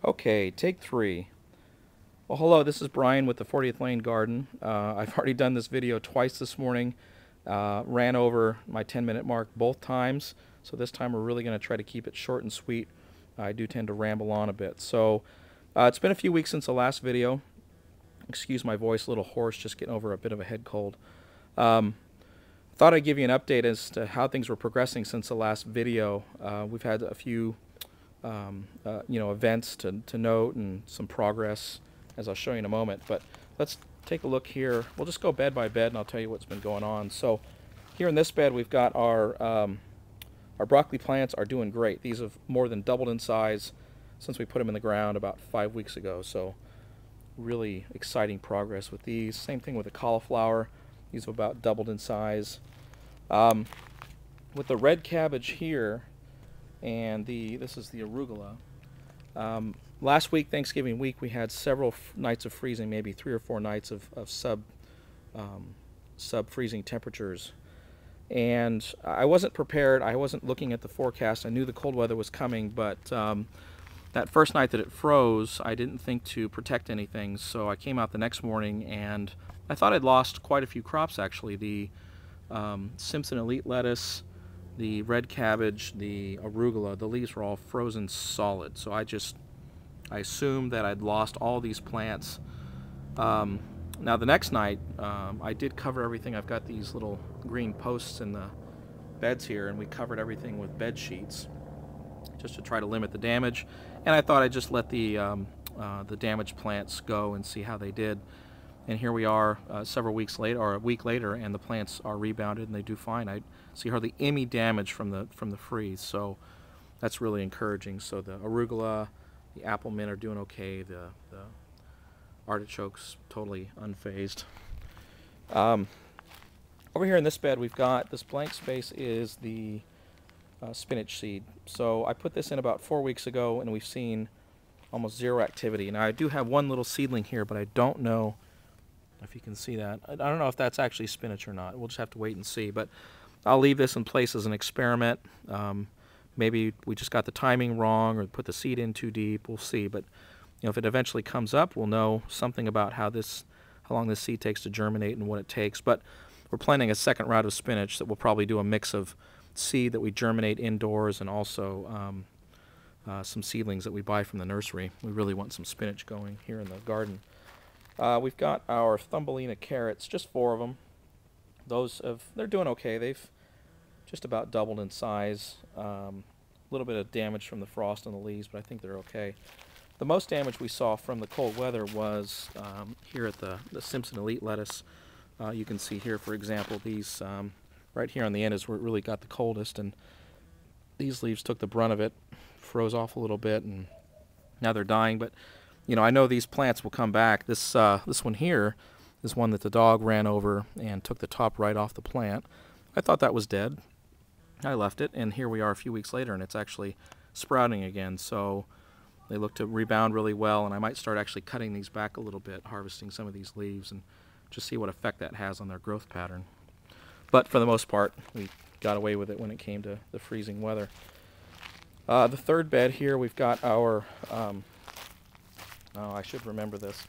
Okay, take three. Well, hello, this is Brian with the 40th Lane Garden. I've already done this video twice this morning. Ran over my 10-minute mark both times, so this time we're really going to try to keep it short and sweet. I do tend to ramble on a bit. So it's been a few weeks since the last video. Excuse my voice, a little hoarse, just getting over a bit of a head cold. Thought I'd give you an update as to how things were progressing since the last video. We've had a few events to note and some progress, as I'll show you in a moment. But let's take a look here. We'll just go bed by bed, and I'll tell you what's been going on. So here in this bed, we've got our broccoli plants are doing great. These have more than doubled in size since we put them in the ground about 5 weeks ago. So really exciting progress with these. Same thing with the cauliflower. These have about doubled in size. With the red cabbage here, and this is the arugula. Last week, Thanksgiving week, we had several nights of freezing, maybe 3 or 4 nights of sub-freezing temperatures. And I wasn't prepared. I wasn't looking at the forecast. I knew the cold weather was coming, but that first night that it froze, I didn't think to protect anything. So I came out the next morning, and I thought I'd lost quite a few crops, actually. The Simpson Elite lettuce, the red cabbage, the arugula, the leaves were all frozen solid. So I assumed that I'd lost all these plants. Now the next night, I did cover everything. I've got these little green posts in the beds here, and we covered everything with bed sheets just to try to limit the damage. And I thought I'd just let the damaged plants go and see how they did. And here we are several weeks later, or a week later, and the plants are rebounded and they do fine. I see hardly any damage from the freeze, so that's really encouraging. So the arugula, the apple mint are doing okay. The artichokes totally unfazed. Over here in this bed, we've got this blank space is the spinach seed. So I put this in about 4 weeks ago, and we've seen almost zero activity. Now I do have one little seedling here, but I don't know if you can see that. I don't know if that's actually spinach or not. We'll just have to wait and see. But I'll leave this in place as an experiment. Maybe we just got the timing wrong or put the seed in too deep. We'll see. But if it eventually comes up, we'll know something about how long this seed takes to germinate and what it takes. But we're planting a second round of spinach that we'll probably do a mix of seed that we germinate indoors and also some seedlings that we buy from the nursery. We really want some spinach going here in the garden. We've got our Thumbelina carrots, just 4 of them. They're doing okay. They've just about doubled in size. A little bit of damage from the frost on the leaves, but I think they're okay. The most damage we saw from the cold weather was here at the Simpson Elite lettuce. You can see here, for example, these right here on the end is where it really got the coldest, and these leaves took the brunt of it, froze off a little bit, and now they're dying. But I know these plants will come back. This one here is one that the dog ran over and took the top right off the plant. I thought that was dead. I left it, and here we are a few weeks later, and it's actually sprouting again. So they look to rebound really well, and I might start actually cutting these back a little bit, harvesting some of these leaves, and just see what effect that has on their growth pattern. But for the most part, we got away with it when it came to the freezing weather. The third bed here, we've got our I should remember this.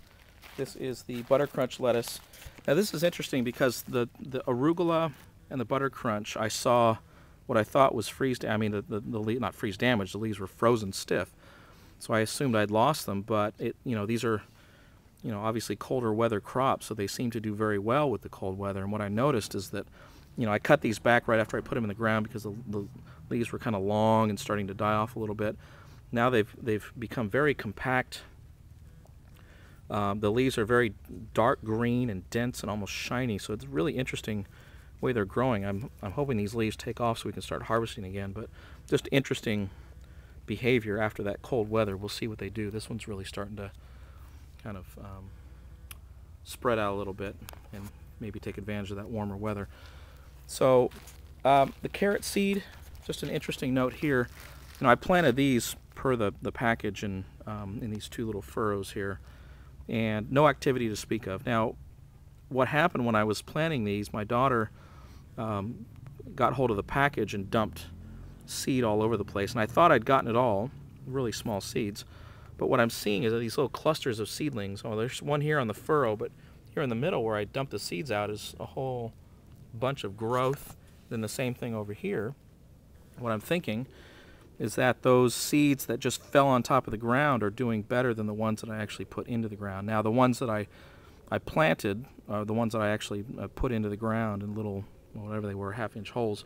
This is the Butter Crunch lettuce. Now this is interesting because the arugula and the Butter Crunch, I saw what I thought was not freeze damage. The leaves were frozen stiff, so I assumed I'd lost them. But these are obviously colder weather crops, so they seem to do very well with the cold weather. And what I noticed is that I cut these back right after I put them in the ground because the leaves were kind of long and starting to die off a little bit. Now they've become very compact. The leaves are very dark green and dense and almost shiny, so it's really interesting way they're growing. I'm hoping these leaves take off so we can start harvesting again, but just interesting behavior after that cold weather. We'll see what they do. This one's really starting to kind of spread out a little bit and maybe take advantage of that warmer weather. So the carrot seed, just an interesting note here. I planted these per the package in these 2 little furrows here, and no activity to speak of. Now, what happened when I was planting these, my daughter got hold of the package and dumped seed all over the place, and I thought I'd gotten it all, really small seeds, But what I'm seeing is these little clusters of seedlings. Oh, there's one here on the furrow, but here in the middle where I dumped the seeds out is a whole bunch of growth. Then the same thing over here. What I'm thinking is that those seeds that just fell on top of the ground are doing better than the ones that I actually put into the ground. Now the ones that I planted are the ones that I actually put into the ground in little, whatever they were, half-inch holes.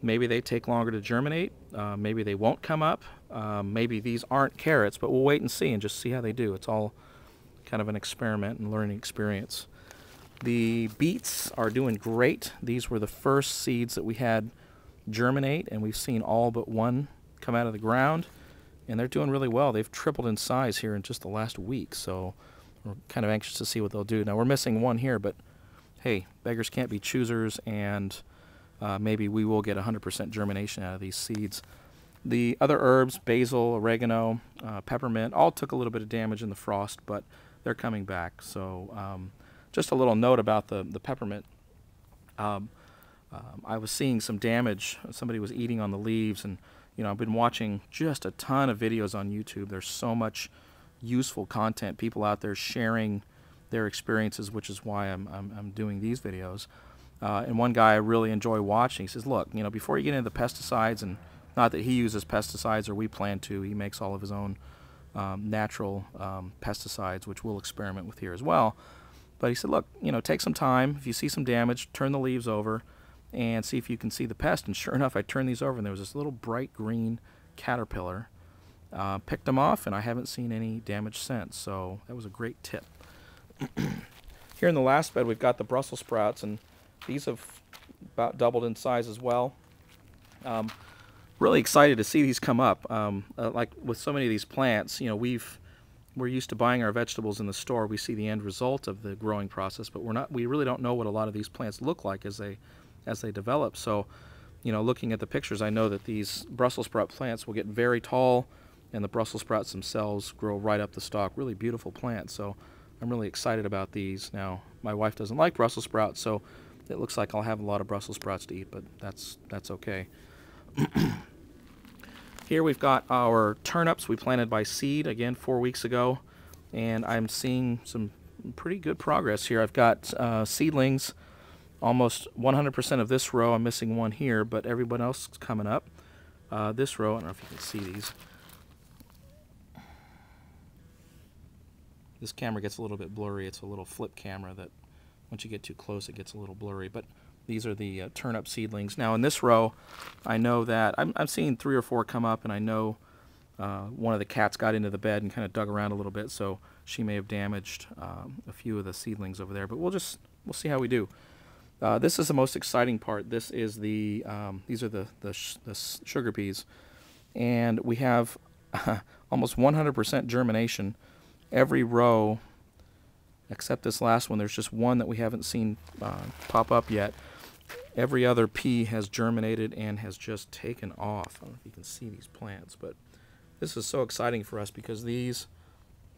Maybe they take longer to germinate. Maybe they won't come up. Maybe these aren't carrots, but we'll wait and see and just see how they do. It's all kind of an experiment and learning experience. The beets are doing great. These were the first seeds that we had germinate, and we've seen all but one come out of the ground, and they're doing really well. They've tripled in size here in just the last week, so we're kind of anxious to see what they'll do. Now we're missing one here, but hey, beggars can't be choosers, and maybe we will get 100% germination out of these seeds. The other herbs, basil, oregano, peppermint, all took a little bit of damage in the frost, but they're coming back. So just a little note about the peppermint. I was seeing some damage. Somebody was eating on the leaves, and I've been watching just a ton of videos on YouTube. There's so much useful content, people out there sharing their experiences, which is why I'm doing these videos. And one guy I really enjoy watching, he says, look, before you get into the pesticides, and not that he uses pesticides or we plan to, he makes all of his own natural pesticides, which we'll experiment with here as well. But he said, look, take some time. If you see some damage, turn the leaves over and see if you can see the pest. And sure enough, I turned these over, and there was this little bright green caterpillar. Picked them off, and I haven't seen any damage since. So that was a great tip. Here in the last bed, we've got the Brussels sprouts, and these have about doubled in size as well. Really excited to see these come up. Like with so many of these plants, we're used to buying our vegetables in the store. We see the end result of the growing process, but we really don't know what a lot of these plants look like as they develop. So, looking at the pictures, I know that these Brussels sprout plants will get very tall, and the Brussels sprouts themselves grow right up the stalk. Really beautiful plants. So I'm really excited about these. Now, my wife doesn't like Brussels sprouts, so it looks like I'll have a lot of Brussels sprouts to eat, but that's okay. Here we've got our turnips we planted by seed, again, 4 weeks ago, and I'm seeing some pretty good progress here. I've got seedlings, almost 100% of this row. I'm missing one here, but everyone else is coming up. This row, I don't know if you can see these. This camera gets a little bit blurry. It's a little flip camera that once you get too close, it gets a little blurry. But these are the turnip seedlings. Now in this row, I know that I'm seeing 3 or 4 come up, and I know one of the cats got into the bed and kind of dug around a little bit, so she may have damaged a few of the seedlings over there. But we'll see how we do. This is the most exciting part. This is these are the sugar peas, and we have almost 100% germination. Every row, except this last one, there's just one that we haven't seen pop up yet. Every other pea has germinated and has just taken off. I don't know if you can see these plants, but this is so exciting for us because these,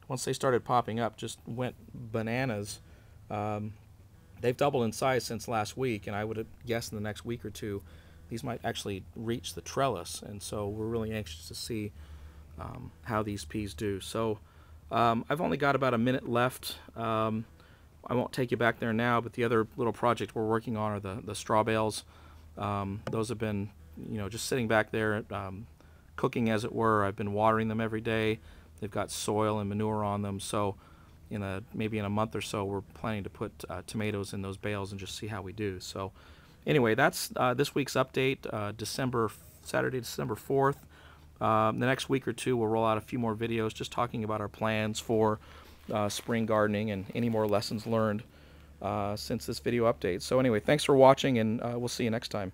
once they started popping up, just went bananas. They've doubled in size since last week, and I would have guessed in the next week or two these might actually reach the trellis, and so we're really anxious to see how these peas do. So I've only got about a minute left. I won't take you back there now, but the other little project we're working on are the straw bales. Those have been, just sitting back there, cooking as it were. I've been watering them every day. They've got soil and manure on them, so maybe in a month or so, we're planning to put tomatoes in those bales and just see how we do. So anyway, that's this week's update, Saturday, December 4th. The next week or two, we'll roll out a few more videos just talking about our plans for spring gardening and any more lessons learned since this video update. So anyway, thanks for watching, and we'll see you next time.